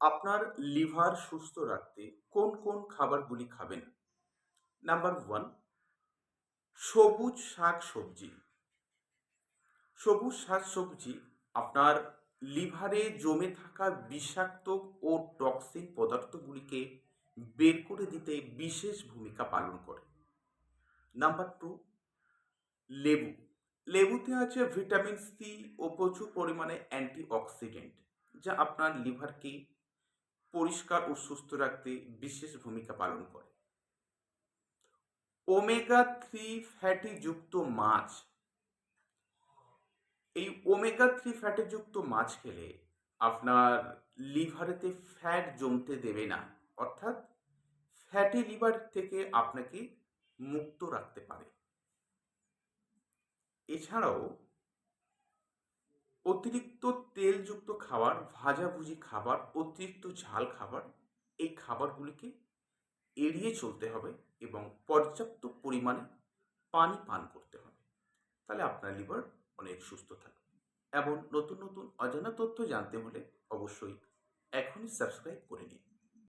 আপনার লিভার সুস্থ রাখতে কোন কোন খাবারগুলি খাবেন? নাম্বার 1, সবুজ শাক-সবজি। সবুজ শাক-সবজি আপনার লিভারে জমে থাকা বিষাক্ত ও টক্সিক পদার্থগুলিকে বের করে দিতে বিশেষ ভূমিকা পালন করে। নাম্বার 2, লেবু। লেবুতে আছে ভিটামিন সি ও প্রচুর পরিমাণে অ্যান্টিঅক্সিডেন্ট, যা আপনার লিভারকে পরিষ্কার ও সুস্থ রাখতে বিশেষ ভূমিকা পালন করে। ওমেগা 3 ফ্যাটি যুক্ত মাছ। এই ওমেগা 3 ফ্যাটে যুক্ত মাছ খেলে আপনার লিভারেতে ফ্যাট জমতে দেবে না। অর্থাৎ ফ্যাটি লিভার থেকে আপনাকে মুক্ত রাখতে পারে। এছাড়াও অতিরিক্ত তেলযুক্ত খাবার, ভাজাভুজি খাবার, অতিরিক্ত ঝাল খাবার, এই খাবারগুলিকে এড়িয়ে চলতে হবে এবং পর্যাপ্ত পরিমাণে পানি পান করতে হবে। তাহলে আপনার লিভার অনেক সুস্থ থাকবে। এবং নতুন নতুন অজানা তথ্য জানতে হলে অবশ্যই এখনই সাবস্ক্রাইব করে নিন।